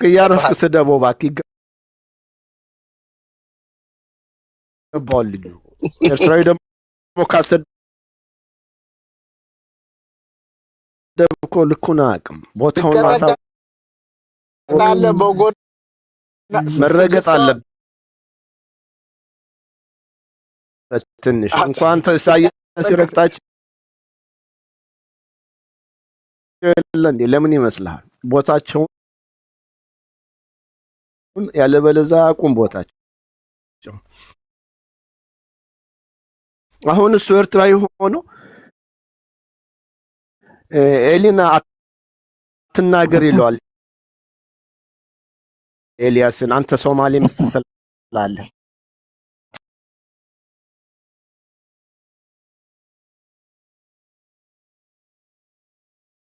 እያረፍክ ስደበው እባክህ ይገባዋል ልጁ ኤርትራዊ ደግሞ ካሰደብ እኮ ልኩን አያውቅም ቦታውን ማሳወቅ አለ በጎን መረገጥ አለበት ትንሽ እንኳን ኢሳያስ ሲረግጣቸው የለም ለምን ይመስልሃል ቦታቸውን ያለበለዛ አቁም ቦታቸው አሁን እሱ ኤርትራዊ ሆኖ ኤሊና አትናገር ይለዋል ኤልያስን አንተ ሶማሌ ምትሰላለህ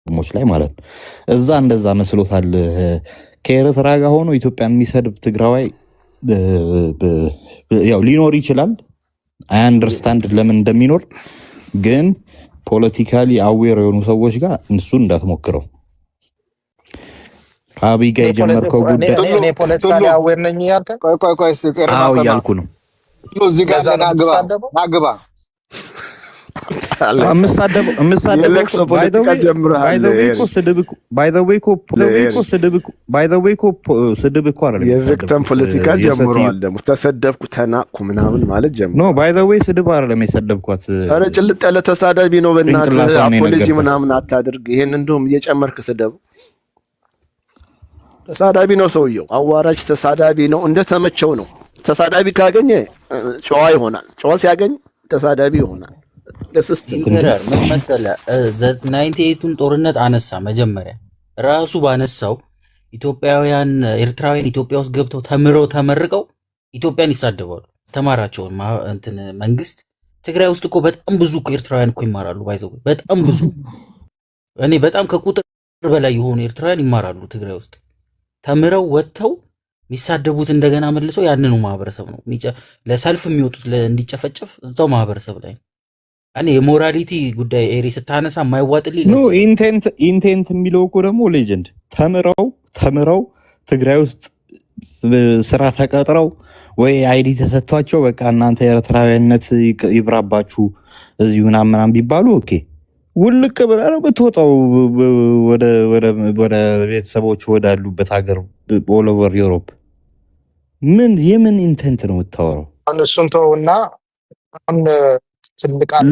ሞች ላይ ማለት ነው እዛ እንደዛ መስሎታል ከኤርትራ ጋር ሆኖ ኢትዮጵያን የሚሰድብ ትግራዋይ ያው ሊኖር ይችላል አይ አንደርስታንድ ለምን እንደሚኖር ግን ፖለቲካሊ አዌር የሆኑ ሰዎች ጋር እሱን እንዳትሞክረው ከአብይ ጋር የጀመርከው ጉዳይ እኔ ፖለቲካሊ አዌር ነኝ ያልከ ቆይ አዎ ያልኩ ነው እዚህ ጋር ናግባ የለቅሶ ፖለቲካ ጀምረሃል የቪክተም ፖለቲካ ጀምረዋል ደግሞ ተሰደብኩ ተናቅኩ ምናምን ማለት ጀምሮ ኖ ባይ ዘ ዌይ ስድብ አይደለም የሰደብኳት ኧረ ጭልጥ ያለ ተሳዳቢ ነው በእናትህ አፖሎጂ ምናምን አታድርግ ይሄን እንደውም እየጨመርክ ስደብ ተሳዳቢ ነው ሰውየው አዋራጅ ተሳዳቢ ነው እንደተመቸው ነው ተሳዳቢ ካገኘ ጨዋ ይሆናል ጨዋ ሲያገኝ ተሳዳቢ ይሆናል ኢምፔረር ምን መሰለህ 98ቱን ጦርነት አነሳ መጀመሪያ ራሱ ባነሳው ኢትዮጵያውያን ኤርትራውያን ኢትዮጵያ ውስጥ ገብተው ተመርቀው ኢትዮጵያን ይሳደባሉ ተማራቸውን እንትን መንግስት ትግራይ ውስጥ እኮ በጣም ብዙ ኤርትራውያን እኮ ይማራሉ ባይዘው በጣም ብዙ እኔ በጣም ከቁጥር በላይ የሆኑ ኤርትራውያን ይማራሉ ትግራይ ውስጥ ተምረው ወጥተው የሚሳደቡት እንደገና መልሰው ያንኑ ማህበረሰብ ነው ለሰልፍ የሚወጡት እንዲጨፈጨፍ እዛው ማህበረሰብ ላይ እኔ የሞራሊቲ ጉዳይ ኤሪ ስታነሳ ማይዋጥልኝ ነው ኢንቴንት የሚለው እኮ ደግሞ ሌጀንድ ተምረው ትግራይ ውስጥ ስራ ተቀጥረው ወይ አይዲ ተሰጥቷቸው በቃ እናንተ ኤርትራዊነት ይብራባችሁ እዚሁ ምናምን ቢባሉ ኦኬ ውልቅ ብለህ ነው ብትወጣው ወደ ቤተሰቦች ወዳሉበት ሀገር ኦል ኦቨር ዩሮፕ ምን የምን ኢንቴንት ነው የምታወራው እሱን ተውና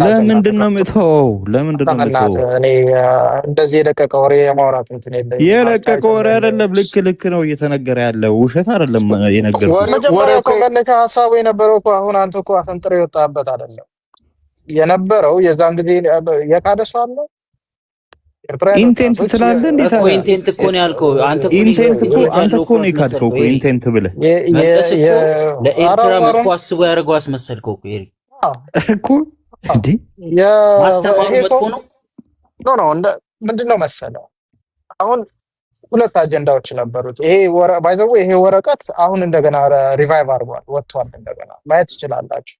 ለምንድነው የምትተወው እኔ እንደዚህ የደቀቀ ወሬ የማውራት እንትን የለም የለቀቀ ወሬ አይደለም ልክ ነው እየተነገረ ያለው ውሸት አይደለም የነገርኩህ ወሬ እኮ መነሻ ሀሳቡ የነበረው እኮ አሁን አንተ እኮ አፈንጥሮ የወጣበት አይደለም የነበረው የዛን ጊዜ የካደ ሰው አለ ኢንቴንት ትላለህ እንዴ ታዲያ ኢንቴንት እኮ ነው ያልከው አንተ እኮ ነው የካድከው ኢንቴንት ብለህ ለኤርትራ መጥፎ አስቦ ያደረገው አስመሰልከው እኮ ኤሪ እኮ እንዴ ማስተማሩ መጥፎ ነው ኖ ምንድነው መሰለው አሁን ሁለት አጀንዳዎች ነበሩት ይሄ ባይ ዘ ዌይ ይሄ ወረቀት አሁን እንደገና ሪቫይቭ አድርጓል ወጥቷል እንደገና ማየት ትችላላችሁ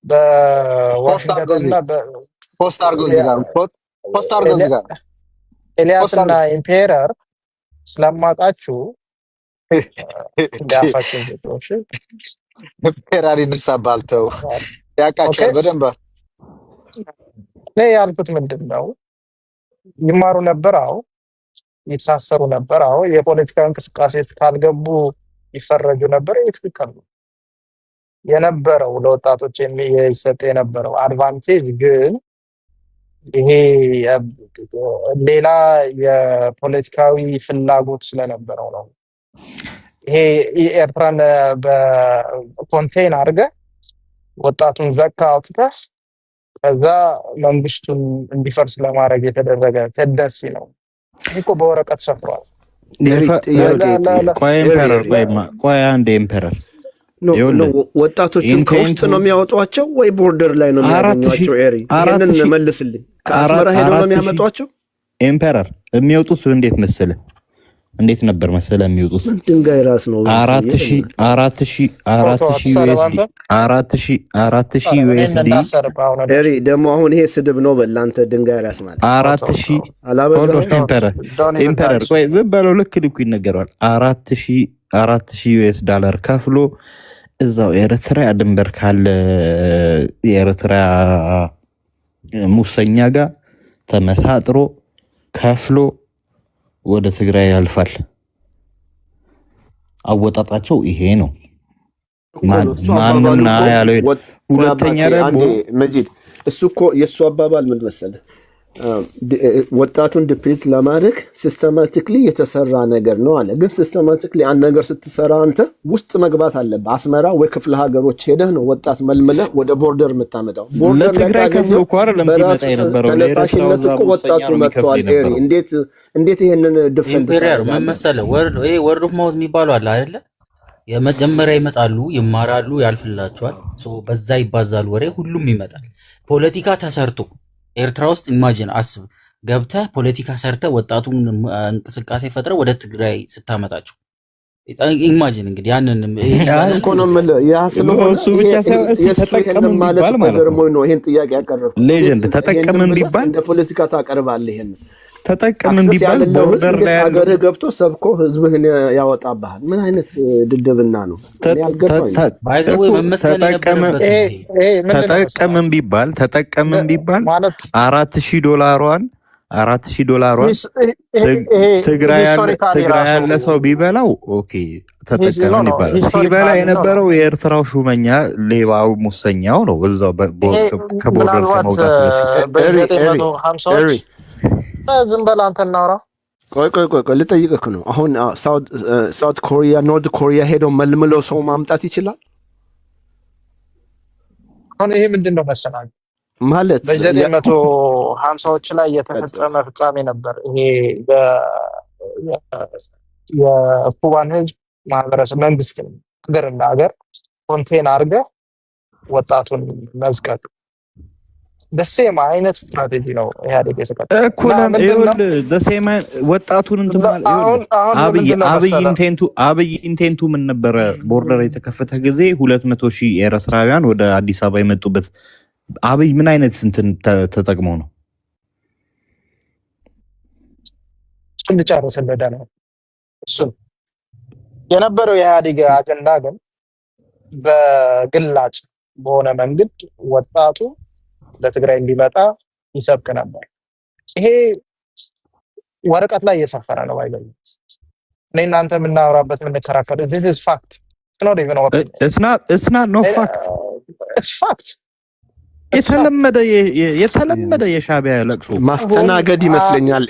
በዋሽንግተንና ፖስት አድርጎ እዚህ ጋር ኤልያስና ኢምፔረር ስለማጣችሁ ዳፋችን ጆሽ ኢምፔረር ይነሳባልተው ያቃቸው በደንብ ላይ ያልኩት ምንድነው ይማሩ ነበር አው ይታሰሩ ነበር አው የፖለቲካ እንቅስቃሴ ካልገቡ ይፈረጁ ነበር ይትከሉ የነበረው ለወጣቶች የሚሰጥ የነበረው አድቫንቴጅ ግን ይሄ ሌላ የፖለቲካዊ ፍላጎት ስለነበረው ነው ይሄ ኤርትራን በኮንቴን አድርገ ወጣቱን ዘካ አውጥተህ ከዛ መንግስቱን እንዲፈርስ ለማድረግ የተደረገ ተደሲ ነው እኮ በወረቀት ሰፍሯል ቆይ አንድ ኢምፔረር ወጣቶችን ከውስጥ ነው የሚያወጧቸው ወይ ቦርደር ላይ ነው የሚያወጧቸው ኤሪ ይሄንን መልስልኝ ከአስመራ ሄደው ነው የሚያመጧቸው ኢምፔረር የሚወጡት እንዴት መሰለህ እንዴት ነበር መሰለ የሚወጡት? ድንጋይ ራስ ነው 4000 ዩኤስዲ ኤሪ ደግሞ አሁን ይሄ ስድብ ነው በላንተ ድንጋይ ራስ ማለት 4000 ኢምፐረር ቆይ ዝም በለው ልክ ይነገረዋል 4000 ዩኤስ ዶላር ከፍሎ እዛው ኤርትራ ድንበር ካለ የኤርትራ ሙሰኛ ጋር ተመሳጥሮ ከፍሎ ወደ ትግራይ ያልፋል። አወጣጣቸው ይሄ ነው። ማንንም ያለው ሁለተኛ ደግሞ መጂድ እሱ እኮ የሱ አባባል ምን መሰለህ ወጣቱን ዲፕሊት ለማድረግ ሲስተማቲክሊ የተሰራ ነገር ነው አለ። ግን ሲስተማቲክሊ አንድ ነገር ስትሰራ አንተ ውስጥ መግባት አለብህ። አስመራ ወይ ክፍለ ሀገሮች ሄደህ ነው ወጣት መልመለህ ወደ ቦርደር የምታመጣው። ቦርደር ለትግራይ ከፍሎ ኳር ለምትመጣ የነበረው ተነሳሽነት እኮ ወጣቱ መጥቷል። እንዴት ይሄንን ዲፌንድ ኢምፔሪያል ምን መሰለህ ወርድ ኦፍ ማውዝ የሚባለው አለ አይደለ? የመጀመሪያ ይመጣሉ፣ ይማራሉ፣ ያልፍላቸዋል። በዛ ይባዛሉ ወሬ፣ ሁሉም ይመጣል። ፖለቲካ ተሰርቶ ኤርትራ ውስጥ ኢማጂን አስብ ገብተህ ፖለቲካ ሰርተህ ወጣቱን እንቅስቃሴ ፈጥረህ ወደ ትግራይ ስታመጣቸው ኢማጂን እንግዲህ ያንን ኢኮኖሚ ያ ስለሆነ እሱ ብቻ ሳይሆን ተጠቀምን ቢባል ማለት ነው። ይሄን ጥያቄ ያቀረብኩት ሌጀንድ ተጠቀምን ቢባል እንደ ፖለቲካ ታቀርባለህ። ይሄን ተጠቀምን ቢባል ቦርደር ላይ ሀገር ገብቶ ሰብኮ ህዝብህን ያወጣብሃል። ምን አይነት ድድብና ነው? ተጠቀምን ቢባል $4,000 ትግራይ ያለ ሰው ቢበላው ኦኬ ተጠቀምን ይባላል። ሲበላ የነበረው የኤርትራው ሹመኛ ሌባው ሙሰኛው ነው። እዛው ከቦርደር ከመውጣት ዝም በል አንተ እናውራ። ቆይ ልጠይቅህ ነው። አሁን ሳውት ኮሪያ ኖርት ኮሪያ ሄደው መልምለው ሰው ማምጣት ይችላል? አሁን ይሄ ምንድን ነው መሰናል ማለት በ950ዎች ላይ የተፈጸመ ፍጻሜ ነበር። ይሄ የኩባን ህዝብ ማህበረሰብ መንግስት ሀገር እንደ ሀገር ኮንቴን አድርገህ ወጣቱን መዝቀጥ ደሴም አይነት ስትራቴጂ ነው ኢህአዴግ የተከተለው እኮ ደሴም ወጣቱን አብይ ኢንቴንቱ ምን ነበረ? ቦርደር የተከፈተ ጊዜ 200,000 ኤርትራውያን ወደ አዲስ አበባ የመጡበት አብይ ምን አይነት እንትን ተጠቅመው ነው? እሱን ልጨርስልህ ነው። እሱን የነበረው የኢህአዴግ አጀንዳ ግን በግላጭ በሆነ መንገድ ወጣቱ ለትግራይ እንዲመጣ ይሰብክ ነበር። ይሄ ወረቀት ላይ እየሰፈረ ነው አይደል? እኔ እናንተ የምናወራበት የምንከራከር this is fact. It's not even opinion. It's not no fact. It's fact. የተለመደ የሻዕቢያ ለቅሶ ማስተናገድ ይመስለኛል።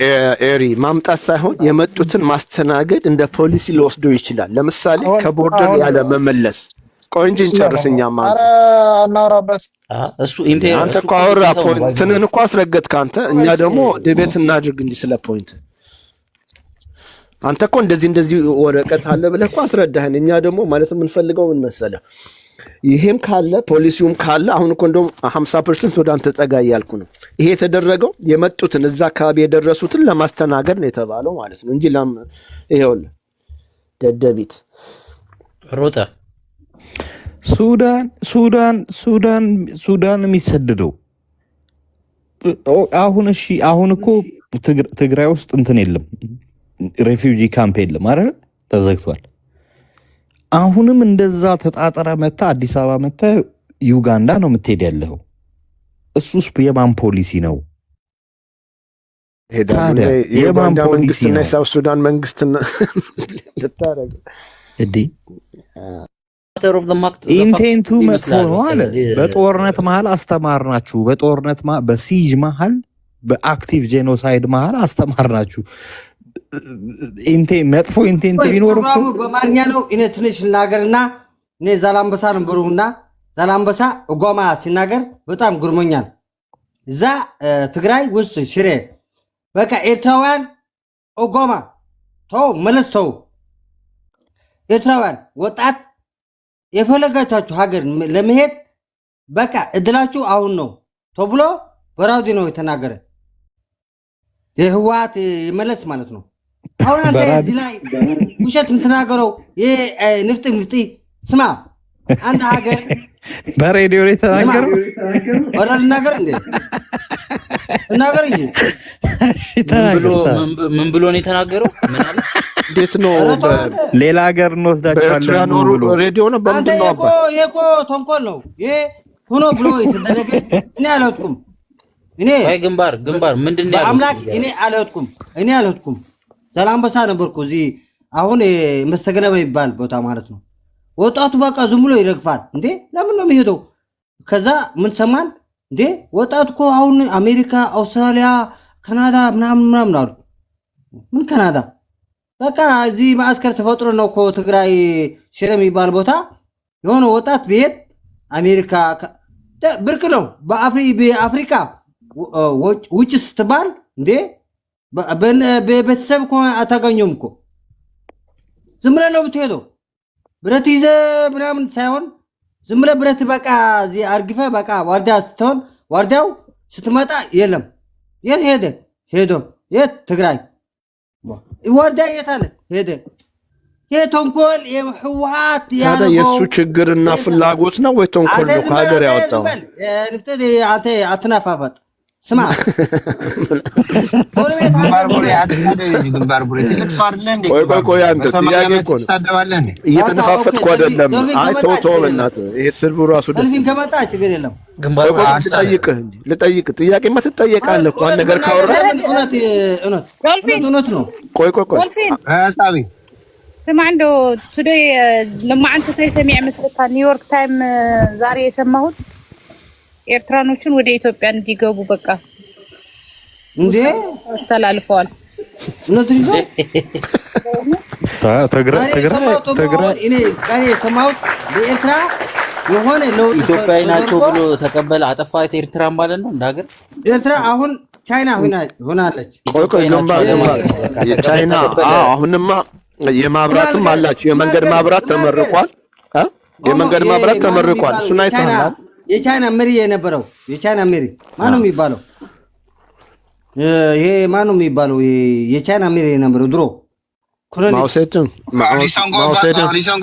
ኤሪ ማምጣት ሳይሆን የመጡትን ማስተናገድ እንደ ፖሊሲ ሊወስደው ይችላል። ለምሳሌ ከቦርደር ያለ መመለስ ቆንጆን ጨርስኛ ማለት እናወራበት እሱ ኢምፔሪያል አንተ እኮ አወራ ፖይንትህን እኮ አስረገጥክ አንተ። እኛ ደግሞ ዲቤት እናድርግ እንጂ ስለ ፖይንት አንተ እኮ እንደዚህ ወረቀት አለ ብለህ እኮ አስረዳህን። እኛ ደግሞ ማለት የምንፈልገው ምን መሰለህ ይሄም ካለ ፖሊሲውም ካለ አሁን እኮ እንደውም 50% ወደ አንተ ጠጋ እያልኩ ነው። ይሄ የተደረገው የመጡትን እዛ አካባቢ የደረሱትን ለማስተናገድ ነው የተባለው ማለት ነው እንጂ ይሄውልህ ደደቢት ሮጣ ሱዳን የሚሰደደው አሁን እኮ ትግራይ ውስጥ እንትን የለም፣ ሬፊውጂ ካምፕ የለም አይደል? ተዘግቷል። አሁንም እንደዛ ተጣጣረ መታ አዲስ አበባ መታ ዩጋንዳ ነው የምትሄድ ያለው። እሱስ የማን ፖሊሲ ነው? የማን ፖሊሲ ነው? የሳውዝ ሱዳን መንግስት ልታረግ እዲ ኢንቴንቱ መጥፎ ነው አለ። በጦርነት መሀል አስተማርናችሁ፣ በጦርነት በሲጅ መሀል በአክቲቭ ጄኖሳይድ መሀል አስተማርናችሁ። መጥፎ ኢንቴንት ቢኖር በማርኛ ነው። እኔ ትንሽ ልናገርና እኔ ዛላምበሳ ነበሩና ዛላምበሳ እጓማ ሲናገር በጣም ግርሞኛል። እዛ ትግራይ ውስጥ ሽሬ በቃ ኤርትራውያን እጓማ ተው መለስ ተው ኤርትራውያን ወጣት የፈለጋችሁ ሀገር ለመሄድ በቃ እድላችሁ አሁን ነው ተብሎ በራዲዮ ነው የተናገረ። የህወሓት ይመለስ ማለት ነው። አሁን አንተ እዚህ ላይ ውሸት የምትናገረው ይሄ ንፍጥ ስማ፣ አንተ ሀገር በሬዲዮ ላይ ተናገረው ወራ ልናገር እንዴ? ልናገር እንጂ ምን ብሎ ነው የተናገረው? ምን አለ? እንዴት ነው ሌላ ሀገር እንወስዳቸዋለን ብሎ ሬዲዮ ነው? በምንድን ነው? ይሄ እኮ ተንኮል ነው። ይሄ ሆኖ ብሎ የተደረገ እኔ አልወጥኩም። እኔ ግንባር ምንድን ነው ያለው? አምላክ እኔ አልወጥኩም። ዛላምበሳ ነበርኩ እዚህ አሁን መስተገለባ ይባል ቦታ ማለት ነው። ወጣቱ በቃ ዝም ብሎ ይረግፋል እንዴ? ለምን ነው የሚሄደው? ከዛ ምን ሰማን እንዴ? ወጣቱ እኮ አሁን አሜሪካ፣ አውስትራሊያ፣ ካናዳ ምናምን አሉ። ምን ካናዳ? በቃ እዚህ ማስከር ተፈጥሮ ነው እኮ ትግራይ ሽረ የሚባል ቦታ የሆነ ወጣት ቢሄድ አሜሪካ ብርቅ ነው። በአፍሪካ ውጭ ስትባል እንዴ በቤተሰብ እኮ አታገኘውም እኮ። ዝም ብለህ ነው የምትሄደው። ብረት ይዘህ ምናምን ሳይሆን ዝም ብለህ ብረት በቃ እዚህ አርግፈህ በቃ ዋርዳ ስትሆን ዋርዳው ስትመጣ የለም። የት ሄዶ የት ትግራይ ዋርዳ የት አለ ሄደ። ይሄ ተንኮል የህወሓት ታዲያ የእሱ ችግርና ፍላጎት ነው ወይ ተንኮል ነው ከሀገር ያወጣው? ንፍጠት አንተ አትናፋፈጥ። ስማ ቆይ አንተ ጥያቄ እኮ ነው እየተነፋፈጥኩ አይደለም። አይ ተው በእናትህ ይሄ ስልቡ ራሱ ደስ እልፊን ከመጣ ችግር የለም። ልጠይቅህ ጥያቄማ ትጠየቃለህ እኮ አንድ ነገር ካወራህ እውነት ነው። ቆይ ስማ እንደው ቱዴይ ለማ አንተ ተሰሚዕ መስለካ ኒውዮርክ ታይም ዛሬ የሰማሁት ኤርትራኖችን ወደ ኢትዮጵያ እንዲገቡ በቃ እንዴ አስተላልፈዋል። እውነት ነው። ትግራይ እኔ ዛሬ የሰማሁት በኤርትራ የሆነ ለውጥ ኢትዮጵያዊ ናቸው ብሎ ተቀበለ አጠፋት ኤርትራ ማለት ነው። እንዳገር ኤርትራ አሁን ቻይና ሆናለች። ቆይ ቻይና አሁንማ የማብራትም አላችሁ። የመንገድ ማብራት ተመርቋል። የመንገድ ማብራት ተመርቋል። እሱን አይተሃል? የቻይና መሪ የነበረው የቻይና መሪ ማነው የሚባለው? ይሄ ማነው የሚባለው? የቻይና መሪ የነበረው ድሮ ማውሴቱንግ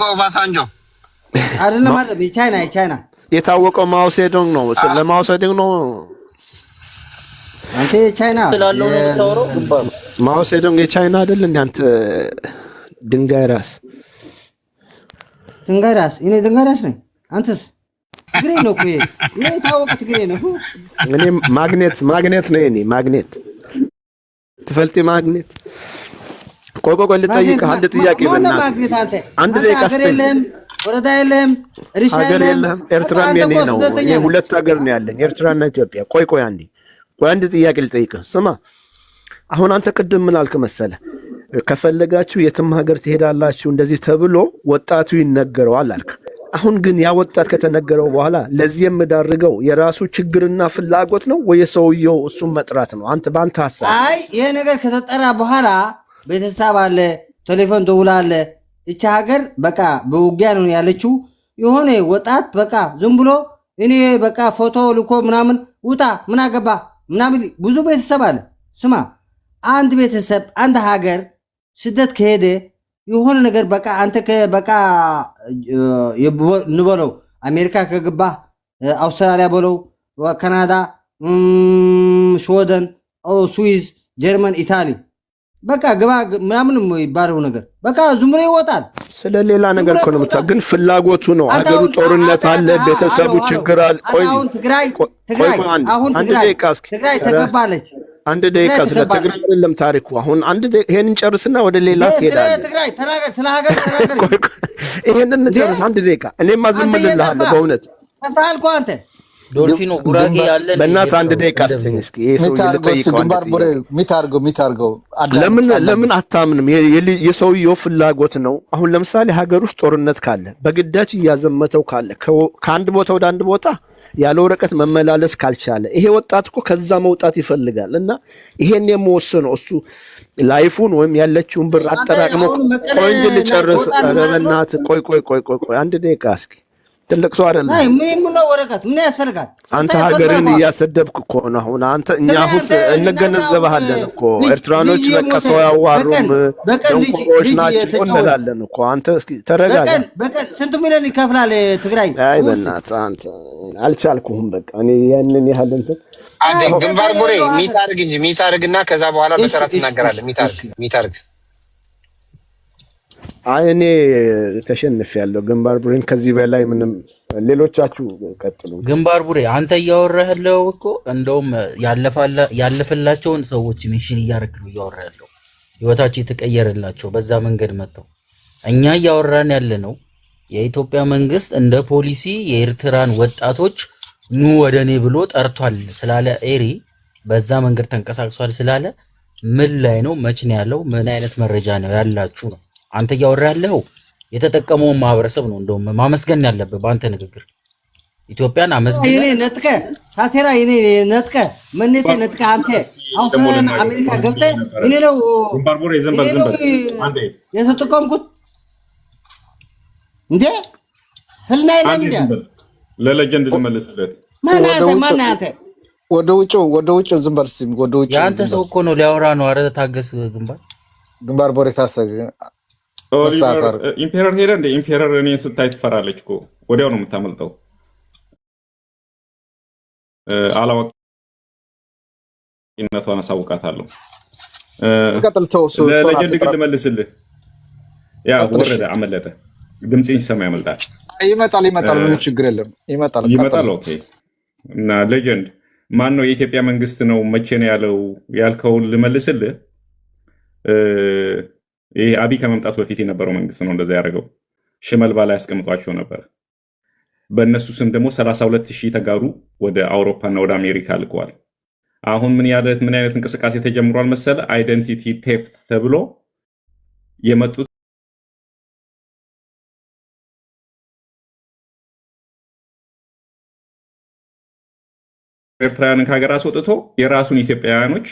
ኦባሳንጆ አይደለም ማለት የቻይና የታወቀው ማውሴቱንግ ነው። ለማውሴቱንግ ነው አንተ የቻይና ስላለው ነው የምታወራው። ግንባር ማውሴቱንግ የቻይና አይደል እንዴ አንተ? ድንጋይ ራስ እኔ ድንጋይ ራስ ነኝ። አንተስ? ትግሬ ነው እኮ ይሄ የታወቀ ትግሬ ነው። እኔ ማግኔት ነው። እኔ ማግኔት ትፈልጥ ማግኔት። ቆይ ልጠይቅህ አንድ ጥያቄ በእናትህ አንድ ደቂቃ አስተኝ። ወረዳ የለም፣ እርሻ የለም። ኤርትራም የኔ ነው። እኔ ሁለት ሀገር ነው ያለኝ፣ ኤርትራና ኢትዮጵያ። ቆይ አንድ ጥያቄ ልጠይቅህ። ስማ አሁን አንተ ቅድም ምን አልክ መሰለህ? ከፈለጋችሁ የትም ሀገር ትሄዳላችሁ እንደዚህ ተብሎ ወጣቱ ይነገረዋል አልክ። አሁን ግን ያ ወጣት ከተነገረው በኋላ ለዚህ የምዳርገው የራሱ ችግርና ፍላጎት ነው ወይ ሰውየው እሱን መጥራት ነው? በአንተ ሀሳብ። አይ ይሄ ነገር ከተጠራ በኋላ ቤተሰብ አለ፣ ቴሌፎን ደውላለ። እቺ ሀገር በቃ በውጊያ ነው ያለችው። የሆነ ወጣት በቃ ዝም ብሎ እኔ በቃ ፎቶ ልኮ ምናምን ውጣ ምን አገባ ምናምን ብዙ ቤተሰብ አለ። ስማ አንድ ቤተሰብ አንድ ሀገር ስደት ከሄደ የሆነ ነገር በቃ አንተ በቃ ንበለው አሜሪካ ከገባ አውስትራሊያ በለው ካናዳ፣ ስዊድን፣ ስዊዝ፣ ጀርመን፣ ኢታሊ በቃ ግባ ምናምን ይባለው ነገር በቃ ዝም ብሎ ይወጣል። ስለሌላ ነገር እኮ ነው ብቻ ግን ፍላጎቱ ነው። ሀገሩ ጦርነት አለ፣ ቤተሰቡ ችግር አለ። አሁን ትግራይ ተገባለች። አንድ ደቂቃ ስለ ትግራይ አይደለም ታሪኩ። አሁን ይሄንን ጨርስና ወደ ሌላ ትሄዳለህ። ትግራይ ተናገር፣ ስለ ሀገር ተናገር። ይሄንን ጨርስ አንድ ደቂቃ። እኔማ ዝም ብልልሃለሁ በእውነት ተፍታል እኮ አንተ ዶልፊኖ ጉራጌ ያለ በእናትህ አንድ ደቂቃ አስተኝ እስኪ። ይሄ ሰው ልጠይቀው ሚታርገው ለምን አታምንም? የሰውየው ፍላጎት ነው። አሁን ለምሳሌ ሀገር ውስጥ ጦርነት ካለ በግዳጅ እያዘመተው ካለ ከአንድ ቦታ ወደ አንድ ቦታ ያለ ወረቀት መመላለስ ካልቻለ ይሄ ወጣት እኮ ከዛ መውጣት ይፈልጋል። እና ይሄን የምወስነው እሱ ላይፉን ወይም ያለችውን ብር አጠራቅሞ ቆይ እንጂ ልጨርስ። ኧረ በእናትህ ቆይ አንድ ደቂቃ እስኪ ትልቅ ሰው አይደለም። አይ ምን ነው ወረቀት ምን ያስፈልጋል? አንተ ሀገርን እያሰደብክ እኮ ነው። አሁን አንተ እኛ አሁን እንገነዘብሃለን እኮ ኤርትራኖች በቃ ሰው ያዋሩም ደንቆሮች ናቸው እንላለን እኮ። አንተ እስኪ ተረጋጋ። በቀን ስንት ሚሊዮን ይከፍላል ትግራይ? አይ በእናትህ አንተ አልቻልኩህም። በቃ እኔ ያንን ያህል እንትን አንዴ ግንባር ቡሬ ሚታርግ እንጂ ሚታርግና ከዛ በኋላ በተራ ትናገራለህ። ሚታርግ አይ እኔ ተሸንፌያለሁ። ግንባር ቡሬን ከዚህ በላይ ምንም ሌሎቻችሁ ቀጥሉ። ግንባር ቡሬ አንተ እያወራህ ያለው እኮ እንደውም ያለፈላቸውን ሰዎች ሜንሽን እያደረግህ ነው እያወራህ ያለው ህይወታቸው የተቀየረላቸው በዛ መንገድ መጥተው። እኛ እያወራን ያለ ነው የኢትዮጵያ መንግስት እንደ ፖሊሲ የኤርትራን ወጣቶች ኑ ወደ እኔ ብሎ ጠርቷል ስላለ ኤሪ በዛ መንገድ ተንቀሳቅሷል ስላለ ምን ላይ ነው መች ነው ያለው ምን አይነት መረጃ ነው ያላችሁ ነው አንተ እያወራህ ያለው የተጠቀመውን ማህበረሰብ ነው እንደውም ማመስገን ያለብህ በአንተ ንግግር ኢትዮጵያን አመስግን። እኔ ነጥቀ ታሴራ እኔ ነጥቀ ምንቴ ነጥቀ አንተ አውስትራሊያ አሜሪካ ገብተህ እኔ ነው ግንባር ቡሬ ዘንበር አንዴ የተጠቀምኩት እንዴ ህልና የለም እንዴ ለሌጀንድ ልመልስለት ማናተ ወደ ውጭ ዝም በል እስኪ ወደ ውጭ ያንተ ሰው እኮ ነው ሊያወራ ነው። ኧረ ታገስ ግንባር ቡሬ ታሰግ ኢምፔረር ሄደ እንደ ኢምፔረር እኔን ስታይ ትፈራለች እኮ ወዲያው ነው የምታመልጠው። አላዋቂነቷን አሳውቃታለሁ። ለሌጀንድ ግን ልመልስልህ ያ ወረደ አመለጠ ድምፅኝ ሲሰማ ያመልጣል። ይመጣል ምንም ችግር የለም ይመጣል። ኦኬ እና ሌጀንድ ማን ነው የኢትዮጵያ መንግስት ነው መቼ ነው ያለው ያልከውን ልመልስልህ። ይሄ አብይ ከመምጣቱ በፊት የነበረው መንግስት ነው እንደዛ ያደረገው። ሽመልባ ላይ ያስቀምጧቸው ነበር። በእነሱ ስም ደግሞ 32,000 ተጋሩ ወደ አውሮፓና ወደ አሜሪካ ልከዋል። አሁን ምን አይነት እንቅስቃሴ ተጀምሯል መሰለ? አይደንቲቲ ቴፍት ተብሎ የመጡት ኤርትራውያንን ከሀገር አስወጥቶ የራሱን ኢትዮጵያውያኖች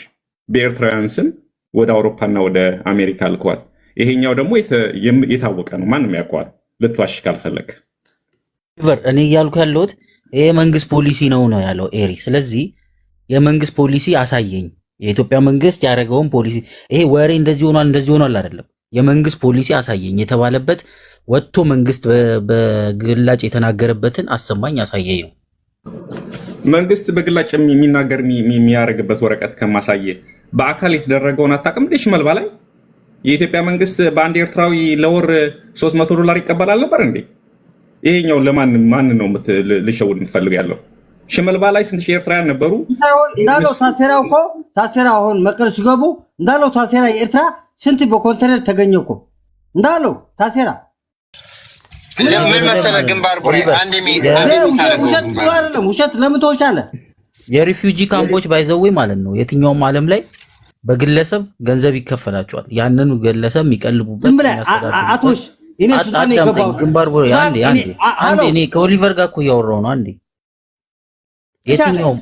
በኤርትራውያን ስም ወደ አውሮፓና ወደ አሜሪካ ልከዋል። ይሄኛው ደግሞ የታወቀ ነው፣ ማንም ያውቀዋል። ልትዋሽ ካልፈለግ እኔ እያልኩ ያለሁት ይሄ መንግስት ፖሊሲ ነው ያለው ኤሪ። ስለዚህ የመንግስት ፖሊሲ አሳየኝ። የኢትዮጵያ መንግስት ያደረገውን ፖሊሲ ይሄ ወሬ እንደዚህ ሆኗል አይደለም። የመንግስት ፖሊሲ አሳየኝ የተባለበት ወጥቶ መንግስት በግላጭ የተናገረበትን አሰማኝ አሳየኝ ነው። መንግስት በግላጭ የሚናገር የሚያደርግበት ወረቀት ከማሳየ በአካል የተደረገውን አታውቅም? ሽመልባ ላይ የኢትዮጵያ መንግስት በአንድ ኤርትራዊ ለወር $300 ይቀበላል ነበር እንዴ? ይሄኛው ማን ነው ልሸውድ የምትፈልግ ያለው? ሽመልባ ላይ ስንት ሺህ ኤርትራውያን ነበሩ እንዳለው ታሴራው እኮ ታሴራ አሁን መቀለ ሲገቡ እንዳለው ታሴራ የኤርትራ ስንት በኮንቴነር ተገኘ እኮ እንዳለው ታሴራ ምን መሰለህ ግንባር ቡሬ አንድ ውሸት ለምን ትወሻለህ? የሪፊውጂ ካምፖች ባይዘዌ ማለት ነው የትኛውም ዓለም ላይ በግለሰብ ገንዘብ ይከፈላቸዋል። ያንን ግለሰብ የሚቀልቡበት አቶሽ እኔ ሱዳን የገባው ግንባር ቡሬ አንዴ እኔ ከኦሊቨር ጋር እኮ እያወራሁ ነው። አንዴ የትኛውም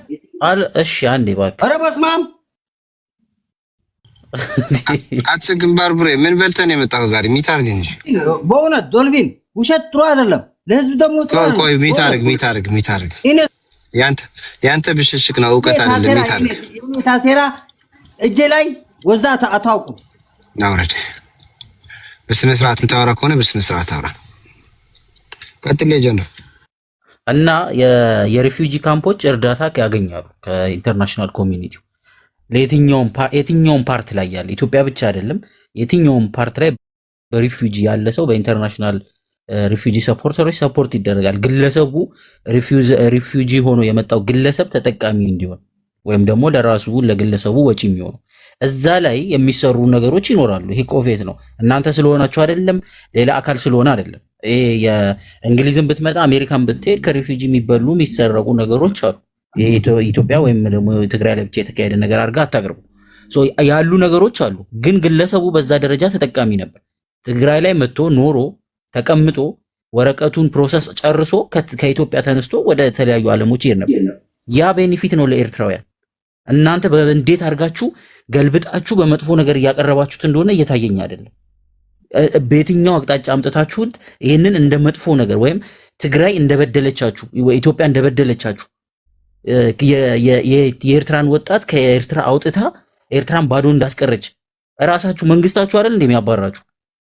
እሺ አንዴ እባክህ። ኧረ በስመ አብ አት ግንባር ቡሬ ምን በልተህ ነው የመጣኸው ዛሬ? ሚታርግ እንጂ በእውነት ዶልቪን ውሸት ጥሩ አይደለም። ለህዝብ ደግሞ ቆይ ሚታርግ ያንተ ብሽሽቅ ነው እውቀት አይደለም። ሚታርግ ታሴራ እጄ ላይ ወዛ አታውቁም። ናውረድ በስነ ስርዓት የምታወራ ከሆነ በስነ ስርዓት አውራ። ቀጥል ሌጀንድ። እና የሪፊውጂ ካምፖች እርዳታ ያገኛሉ ከኢንተርናሽናል ኮሚኒቲው ለየትኛውም ፓርት ላይ ያለ ኢትዮጵያ ብቻ አይደለም፣ የትኛውም ፓርት ላይ በሪፊውጂ ያለ ሰው በኢንተርናሽናል ሪፊውጂ ሰፖርተሮች ሰፖርት ይደረጋል። ግለሰቡ ሪፊውጂ ሆኖ የመጣው ግለሰብ ተጠቃሚ እንዲሆን ወይም ደግሞ ለራሱ ለግለሰቡ ወጪ የሚሆኑ እዛ ላይ የሚሰሩ ነገሮች ይኖራሉ። ይሄ ቆፌት ነው። እናንተ ስለሆናችሁ አይደለም፣ ሌላ አካል ስለሆነ አይደለም። ይሄ የእንግሊዝን ብትመጣ አሜሪካን ብትሄድ ከሪፊውጂ የሚበሉ የሚሰረቁ ነገሮች አሉ። ይሄ ኢትዮጵያ ወይም ደግሞ ትግራይ ላይ ብቻ የተካሄደ ነገር አድርጋ አታቅርቡ። ያሉ ነገሮች አሉ። ግን ግለሰቡ በዛ ደረጃ ተጠቃሚ ነበር። ትግራይ ላይ መጥቶ ኖሮ ተቀምጦ ወረቀቱን ፕሮሰስ ጨርሶ ከኢትዮጵያ ተነስቶ ወደ ተለያዩ ዓለሞች ይሄድ ነበር። ያ ቤኔፊት ነው ለኤርትራውያን። እናንተ በእንዴት አድርጋችሁ ገልብጣችሁ በመጥፎ ነገር እያቀረባችሁት እንደሆነ እየታየኝ አይደለም። በየትኛው አቅጣጫ አምጥታችሁት ይህንን እንደ መጥፎ ነገር ወይም ትግራይ እንደበደለቻችሁ ኢትዮጵያ እንደበደለቻችሁ የኤርትራን ወጣት ከኤርትራ አውጥታ ኤርትራን ባዶ እንዳስቀረች እራሳችሁ መንግስታችሁ አይደል እንደሚያባራችሁ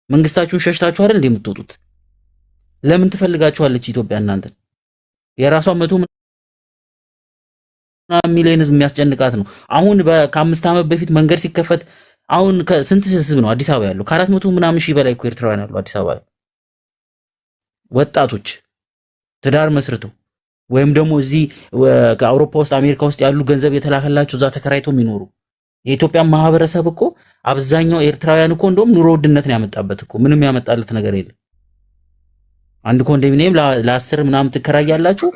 መንግስታችሁን ሸሽታችሁ አይደል እንደምትወጡት? ለምን ትፈልጋችኋለች ኢትዮጵያ እናንተ? የራሷ 100 ሚሊዮን ህዝብ የሚያስጨንቃት ነው። አሁን ከ5 ዓመት በፊት መንገድ ሲከፈት አሁን ስንት ህዝብ ነው አዲስ አበባ ያለው? ከ400 ምናምን ሺህ በላይ እኮ ኤርትራውያን አሉ አዲስ አበባ ወጣቶች ትዳር መስርተው ወይም ደግሞ እዚህ ከአውሮፓ ውስጥ አሜሪካ ውስጥ ያሉ ገንዘብ የተላከላቸው እዛ ተከራይተው የሚኖሩ የኢትዮጵያ ማህበረሰብ እኮ አብዛኛው ኤርትራውያን እኮ እንደውም ኑሮ ውድነት ነው ያመጣበት እኮ ምንም ያመጣለት ነገር የለም። አንድ ኮንዶሚኒየም ለ10 ምናምን ትከራያላችሁ።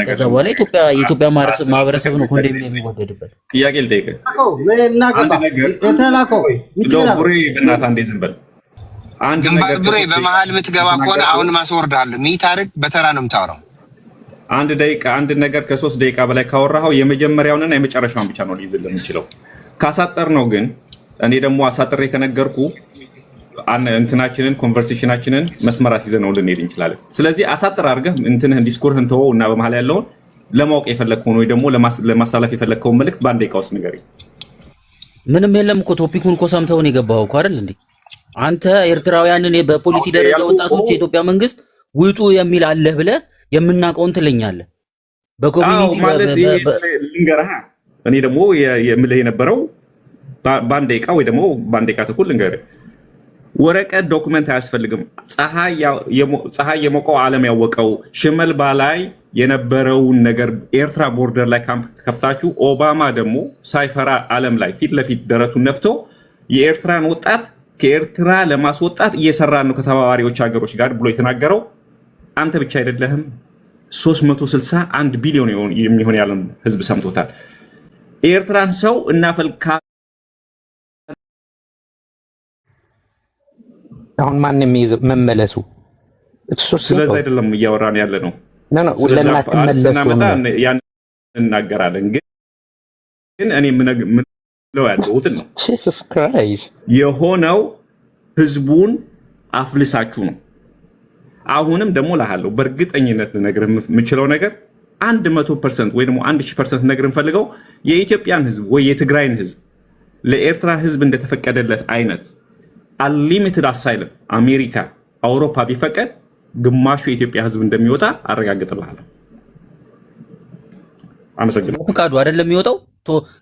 ከዛ በኋላ የኢትዮጵያ ማህበረሰብ ነው ኮንዶሚኒየም የሚወደድበት። ጥያቄ ልጠይቅህ። ቡሬ በእናትህ አንዴ ዝም በል። ቡሬ በመሀል የምትገባ ከሆነ አሁን ማስወርድሃለሁ። ሚታርግ በተራ ነው የምታወራው። አንድ ነገር ከ3 ደቂቃ በላይ ካወራኸው የመጀመሪያውንና የመጨረሻውን ብቻ ነው ሊይዝልህ የምችለው። ካሳጠር ነው ግን እኔ ደግሞ አሳጥሬ ከነገርኩ እንትናችንን ኮንቨርሴሽናችንን መስመራት ይዘን ነው ልንሄድ እንችላለን። ስለዚህ አሳጥር አድርገህ እንትንህን ዲስኮርህን ተወው እና በመሀል ያለውን ለማወቅ የፈለግከውን ወይ ደግሞ ለማሳለፍ የፈለግከውን መልዕክት በአንድ ደቂቃ ውስጥ ንገረኝ። ምንም የለም እኮ ቶፒኩን እኮ ሰምተውን የገባኸው እኮ አይደል እንዴ? አንተ ኤርትራውያንን በፖሊሲ ደረጃ ወጣቶች የኢትዮጵያ መንግስት ውጡ የሚል አለህ ብለህ የምናውቀውን ትለኛለህ። በኮሚኒቲ ልንገርህ። እኔ ደግሞ የምልህ የነበረው በአንድ ደቂቃ ወይ ደግሞ በአንድ ደቂቃ ተኩል ልንገርህ። ወረቀት ዶክመንት አያስፈልግም። ፀሐይ የሞቀው ዓለም ያወቀው ሽመልባ ላይ የነበረውን ነገር ኤርትራ ቦርደር ላይ ካምፕ ከፍታችሁ ኦባማ ደግሞ ሳይፈራ ዓለም ላይ ፊት ለፊት ደረቱን ነፍቶ የኤርትራን ወጣት ከኤርትራ ለማስወጣት እየሰራ ነው ከተባባሪዎች ሀገሮች ጋር ብሎ የተናገረው አንተ ብቻ አይደለህም። 361 ቢሊዮን የሚሆን የዓለም ህዝብ ሰምቶታል። ኤርትራን ሰው እናፈልካ አሁን ማን የሚይዝ መመለሱ ስለዚህ አይደለም እያወራን ያለ ነው። ስናመጣ ያን እናገራለን። ግን እኔ ምለው ያለሁትን ነው የሆነው ህዝቡን አፍልሳችሁ ነው። አሁንም ደግሞ ላሃለው በእርግጠኝነት ልነግርህ የምችለው ነገር 100% ወይ ደግሞ 1000% ልነግርህ የምፈልገው የኢትዮጵያን ህዝብ ወይ የትግራይን ህዝብ ለኤርትራ ህዝብ እንደተፈቀደለት አይነት አንሊሚትድ አሳይለም አሜሪካ፣ አውሮፓ ቢፈቀድ ግማሹ የኢትዮጵያ ህዝብ እንደሚወጣ አረጋግጥልሃለሁ። አመሰግናለሁ። ፈቃዱ አይደለም የሚወጣው።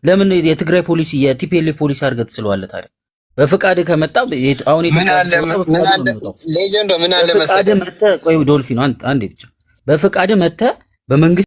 ለምን የትግራይ ፖሊሲ የቲፒኤልኤፍ ፖሊሲ አድርገህ ትስለዋለህ ታዲያ? በፍቃድ ከመጣ አሁን ምን አለ ሌጀንዶ ምን አለ መሰለህ፣ በፍቃድ መተህ ቆይ ዶልፊን አንዴ ብቻ በፍቃድ መተህ በመንግስት